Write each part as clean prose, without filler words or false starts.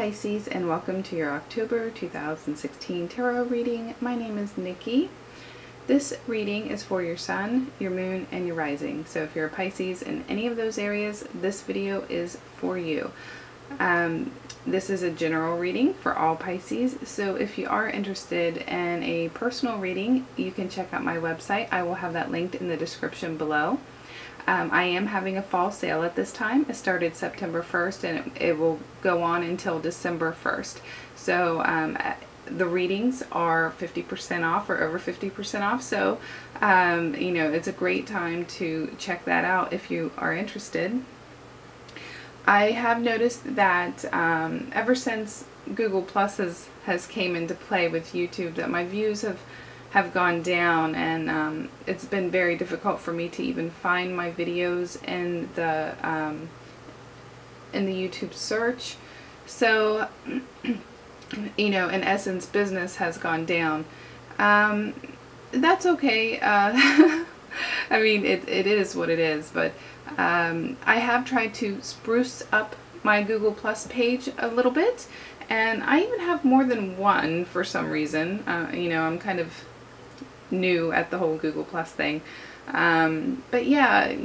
Pisces, and welcome to your October 2016 tarot reading. My name is Nikki. This reading is for your sun, your moon, and your rising. So if you're a Pisces in any of those areas, this video is for you. This is a general reading for all Pisces. So if you are interested in a personal reading, you can check out my website. I will have that linked in the description below. I am having a fall sale at this time. It started September 1st and it will go on until December 1st. So the readings are 50% off or over 50% off. So, you know, it's a great time to check that out if you are interested. I have noticed that ever since Google Plus has came into play with YouTube, that my views have gone down, and it's been very difficult for me to even find my videos in the YouTube search. So, you know, in essence, business has gone down. That's okay. I mean, it is what it is, but I have tried to spruce up my Google Plus page a little bit, and I even have more than one for some reason. You know, I'm kind of new at the whole Google Plus thing, but yeah,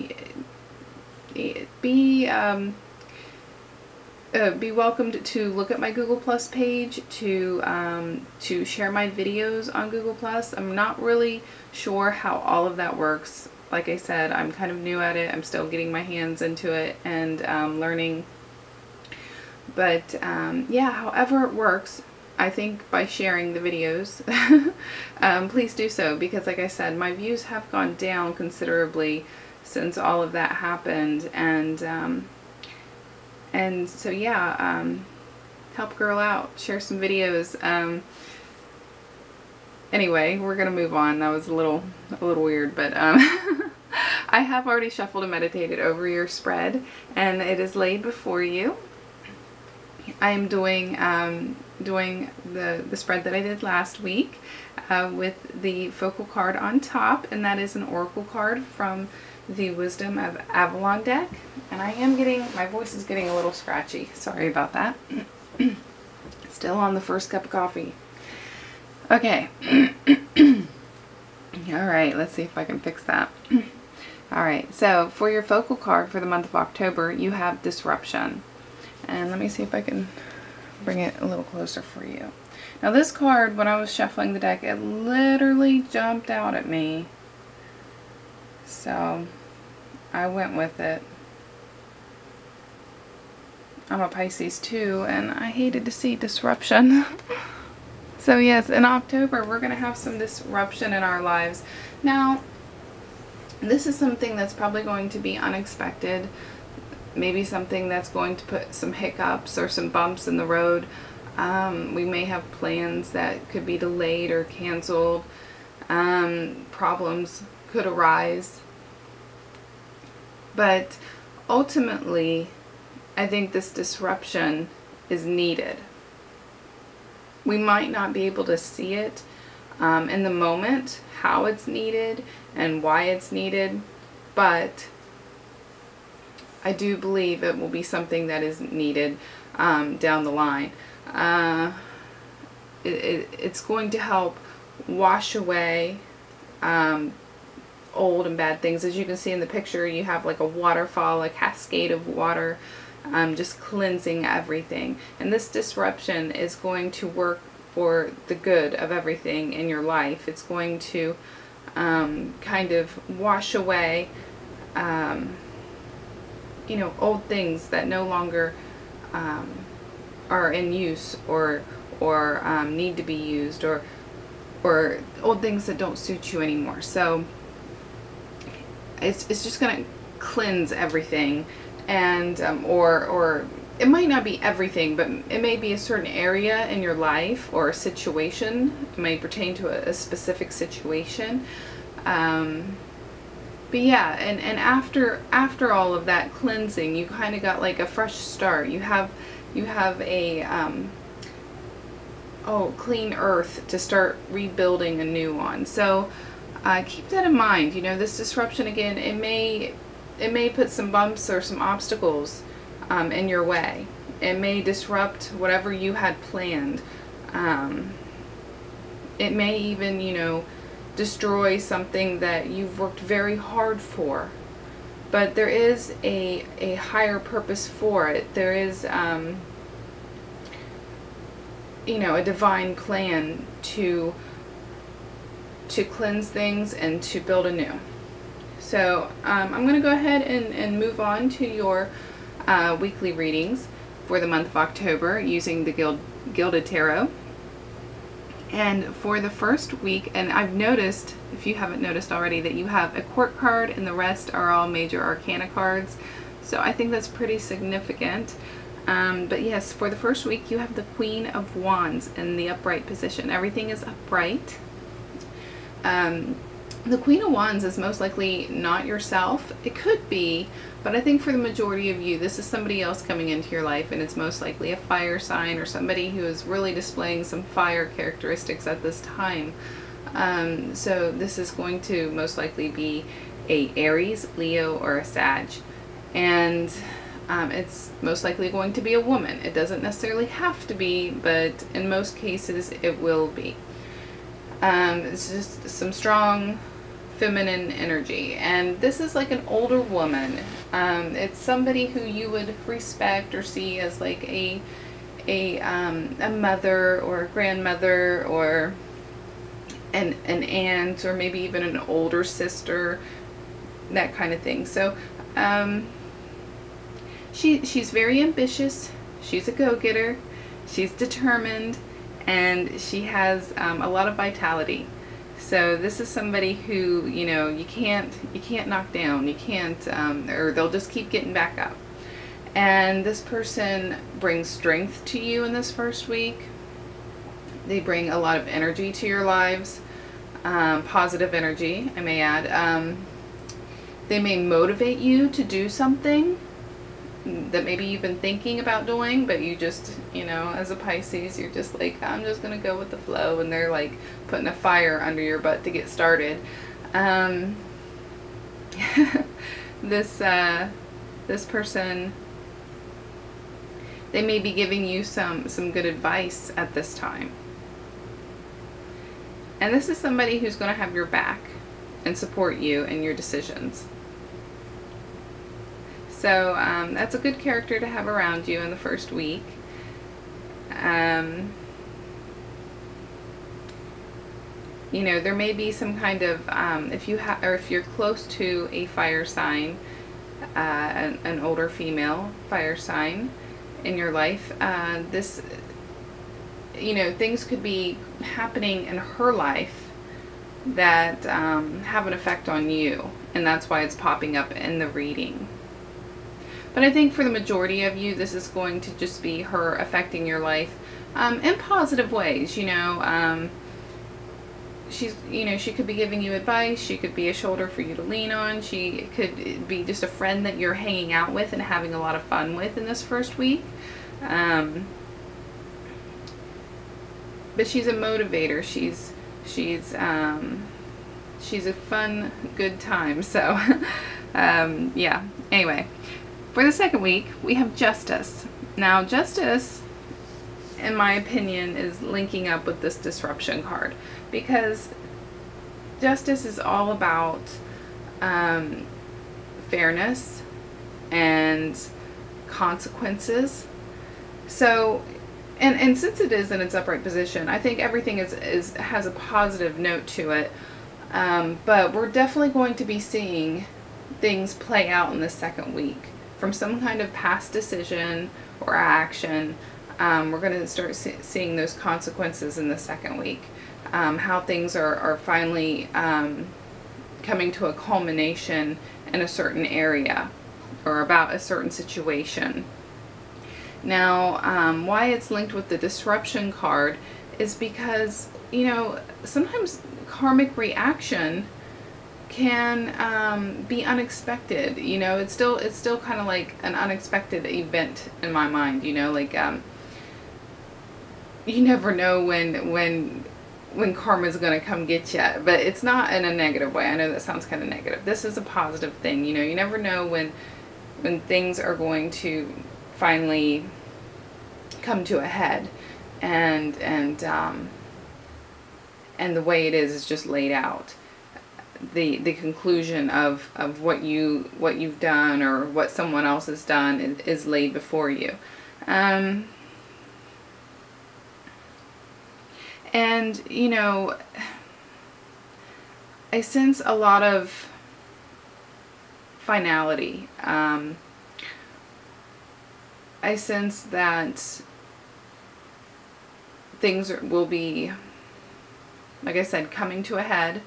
be welcomed to look at my Google Plus page, to share my videos on Google Plus. I'm not really sure how all of that works. Like I said, I'm kind of new at it. I'm still getting my hands into it and learning. But yeah, however it works, I think by sharing the videos, please do so, because like I said, my views have gone down considerably since all of that happened, and so yeah, help a girl out, share some videos. Anyway, we're gonna move on. That was a little weird, but I have already shuffled and meditated over your spread, and it is laid before you. I am doing the spread that I did last week with the focal card on top, and that is an oracle card from the Wisdom of Avalon deck. And I am getting, my voice is getting a little scratchy. Sorry about that. Still on the first cup of coffee. Okay. Alright, let's see if I can fix that. Alright, so for your focal card for the month of October, you have disruption. And let me see if I can bring it a little closer for you. Now this card, when I was shuffling the deck, it literally jumped out at me. So I went with it. I'm a Pisces too, and I hated to see disruption. So yes, in October we're going to have some disruption in our lives. Now, this is something that's probably going to be unexpected. Maybe something that's going to put some hiccups or some bumps in the road. We may have plans that could be delayed or canceled. Problems could arise. But ultimately, I think this disruption is needed. We might not be able to see it in the moment, how it's needed and why it's needed, but I do believe it will be something that is needed down the line. It's going to help wash away old and bad things. As you can see in the picture, you have like a waterfall, a cascade of water, just cleansing everything. And this disruption is going to work for the good of everything in your life. It's going to kind of wash away you know, old things that no longer are in use or need to be used, or old things that don't suit you anymore. So it's just going to cleanse everything, and or it might not be everything, but it may be a certain area in your life or a situation. It may pertain to a specific situation. But yeah, and after all of that cleansing, you kind of got like a fresh start. You have a clean earth to start rebuilding a new one. So keep that in mind. You know, this disruption, again, it may put some bumps or some obstacles in your way. It may disrupt whatever you had planned. It may even, you know, destroy something that you've worked very hard for. But there is a higher purpose for it. There is, you know, a divine plan to cleanse things and to build anew. So I'm going to go ahead and move on to your weekly readings for the month of October using the Gilded Tarot. And for the first week, and I've noticed, if you haven't noticed already, that you have a court card and the rest are all major arcana cards. So I think that's pretty significant. But yes, for the first week you have the Queen of Wands in the upright position. Everything is upright. The Queen of Wands is most likely not yourself. It could be, but I think for the majority of you, this is somebody else coming into your life, and it's most likely a fire sign or somebody who is really displaying some fire characteristics at this time. So this is going to most likely be a Aries, Leo, or a Sag. And it's most likely going to be a woman. It doesn't necessarily have to be, but in most cases it will be. It's just some strong feminine energy, and this is like an older woman. It's somebody who you would respect or see as like a mother or a grandmother or an aunt, or maybe even an older sister, that kind of thing. So she's very ambitious, she's a go-getter, she's determined, and she has a lot of vitality. So this is somebody who, you know, you can't knock down, you can't, or they'll just keep getting back up. And this person brings strength to you in this first week. They bring a lot of energy to your lives, positive energy, I may add. They may motivate you to do something that maybe you've been thinking about doing, but you just, you know, as a Pisces, you're just like, I'm just gonna go with the flow, and they're like putting a fire under your butt to get started. This person, they may be giving you some good advice at this time. And this is somebody who's going to have your back and support you in your decisions. So that's a good character to have around you in the first week. You know, there may be some kind of, if you're close to a fire sign, an older female fire sign in your life, this, you know, things could be happening in her life that have an effect on you, and that's why it's popping up in the reading. But I think for the majority of you, this is going to just be her affecting your life in positive ways. You know, she could be giving you advice. She could be a shoulder for you to lean on. She could be just a friend that you're hanging out with and having a lot of fun with in this first week. But she's a motivator. She's a fun, good time. So, yeah. Anyway. For the second week, we have Justice. Now, Justice, in my opinion, is linking up with this Disruption card, because Justice is all about fairness and consequences. So, and since it is in its upright position, I think everything has a positive note to it. But we're definitely going to be seeing things play out in the second week. From some kind of past decision or action, we're going to start seeing those consequences in the second week. How things are finally coming to a culmination in a certain area or about a certain situation. Now, why it's linked with the Disruption card is because, you know, sometimes karmic reaction can be unexpected. You know, it's still kind of like an unexpected event in my mind. You know, like you never know when karma's gonna come get you, but it's not in a negative way. I know that sounds kind of negative. This is a positive thing. You know, you never know when things are going to finally come to a head, and the way it is just laid out. The conclusion of what you've done or what someone else has done is laid before you. And you know, I sense a lot of finality. I sense that things will be, like I said, coming to a head,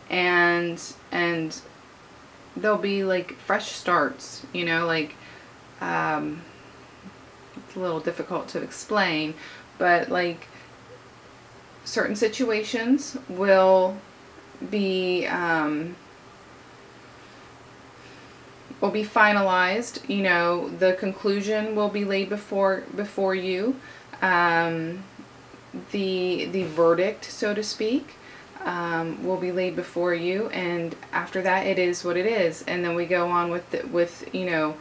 and there'll be like fresh starts, you know, like it's a little difficult to explain, but like certain situations will be finalized. You know, the conclusion will be laid before you, the verdict, so to speak, will be laid before you, and after that it is what it is, and then we go on with you know,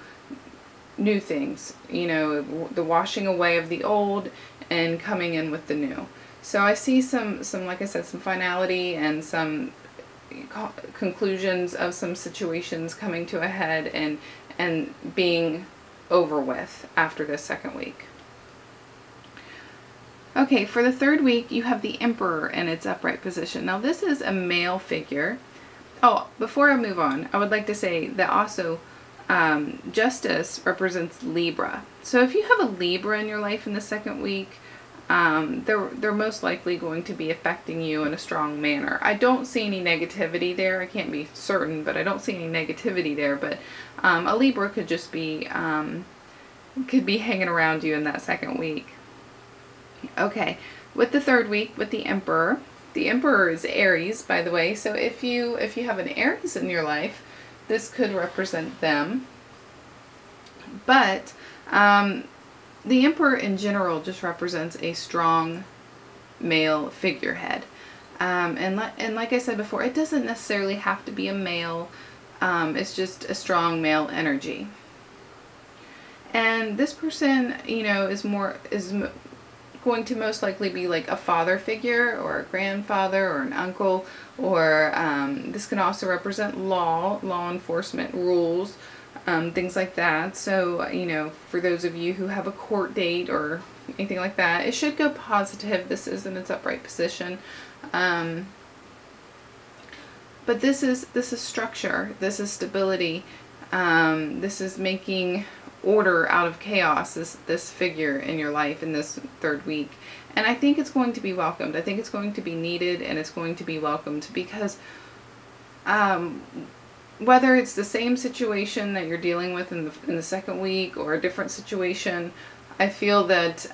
new things, you know, the washing away of the old and coming in with the new. So I see some like I said, some finality and some conclusions of some situations coming to a head and being over with after this second week. Okay, for the third week, you have the Emperor in its upright position. Now, this is a male figure. Oh, before I move on, I would like to say that also Justice represents Libra. So if you have a Libra in your life in the second week, they're most likely going to be affecting you in a strong manner. I don't see any negativity there. I can't be certain, but I don't see any negativity there. But a Libra could just be hanging around you in that second week. Okay, with the third week, with the Emperor is Aries, by the way. So if you have an Aries in your life, this could represent them. But the Emperor in general just represents a strong male figurehead. And like I said before, it doesn't necessarily have to be a male. It's just a strong male energy. And this person, you know, is going to most likely be like a father figure or a grandfather or an uncle, or this can also represent law enforcement, rules, things like that. So, you know, for those of you who have a court date or anything like that, it should go positive. This is in its upright position. But this is structure. This is stability. This is making order out of chaos, this figure in your life in this third week. And I think it's going to be welcomed. I think it's going to be needed, and it's going to be welcomed, because whether it's the same situation that you're dealing with in the second week or a different situation, I feel that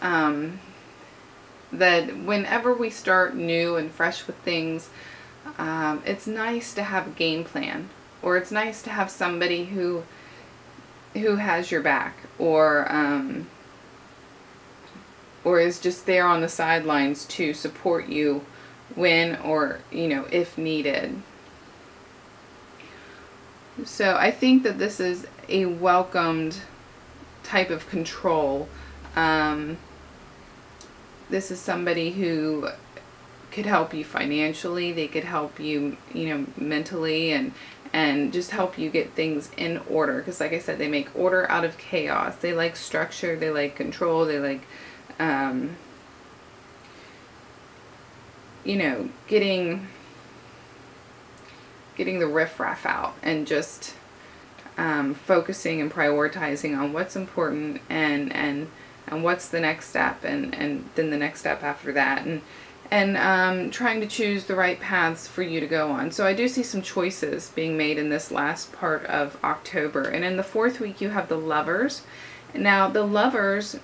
that whenever we start new and fresh with things, it's nice to have a game plan, or it's nice to have somebody who has your back, or is just there on the sidelines to support you when, or, you know, if needed. So I think that this is a welcomed type of control. This is somebody who could help you financially. They could help you, you know, mentally, and just help you get things in order. Because like I said, they make order out of chaos. They like structure. They like control. They like, you know, getting the riffraff out, and just focusing and prioritizing on what's important, and what's the next step, and then the next step after that, and trying to choose the right paths for you to go on. So I do see some choices being made in this last part of October. And in the fourth week, you have the Lovers. Now, the Lovers,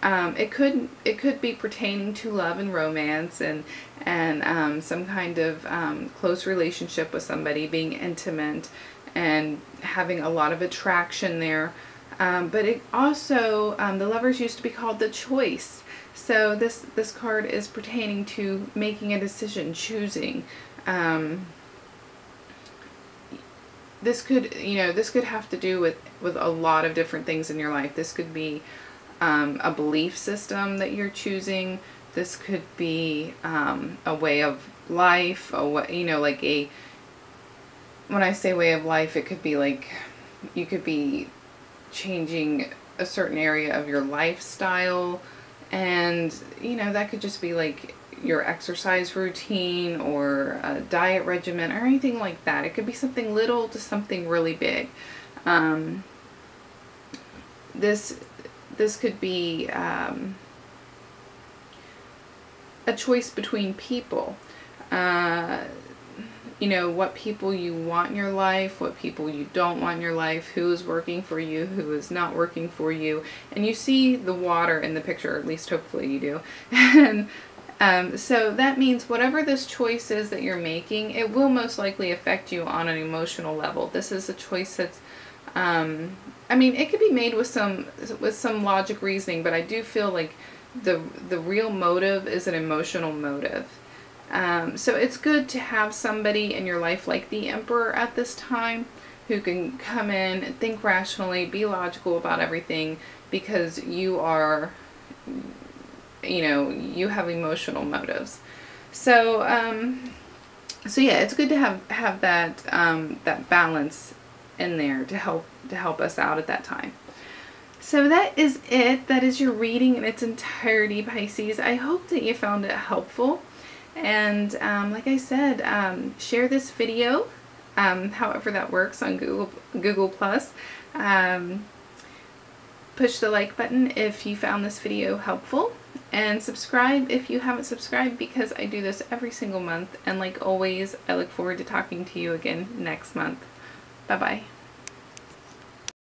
it could be pertaining to love and romance, and some kind of close relationship with somebody, being intimate and having a lot of attraction there. But it also, the Lovers used to be called the Choice. So this card is pertaining to making a decision, choosing. This could have to do with a lot of different things in your life. This could be a belief system that you're choosing. This could be a way of life, like when I say way of life, it could be like you could be changing a certain area of your lifestyle, and that could just be like your exercise routine or a diet regimen or anything like that. It could be something little to something really big. This could be a choice between people. What people you want in your life, what people you don't want in your life, who is working for you, who is not working for you. And you see the water in the picture, at least hopefully you do. And so that means whatever this choice is that you're making, it will most likely affect you on an emotional level. This is a choice that's, it could be made with some logic reasoning, but I do feel like the real motive is an emotional motive. So it's good to have somebody in your life like the Emperor at this time who can come in and think rationally, be logical about everything, because you are, you have emotional motives. So yeah, it's good to have that that balance in there to help us out at that time. So that is it. That is your reading in its entirety, Pisces. I hope that you found it helpful. And like I said, share this video, however that works on Google Plus. Push the like button if you found this video helpful, and subscribe if you haven't subscribed, because I do this every single month. And like always, I look forward to talking to you again next month. Bye-bye.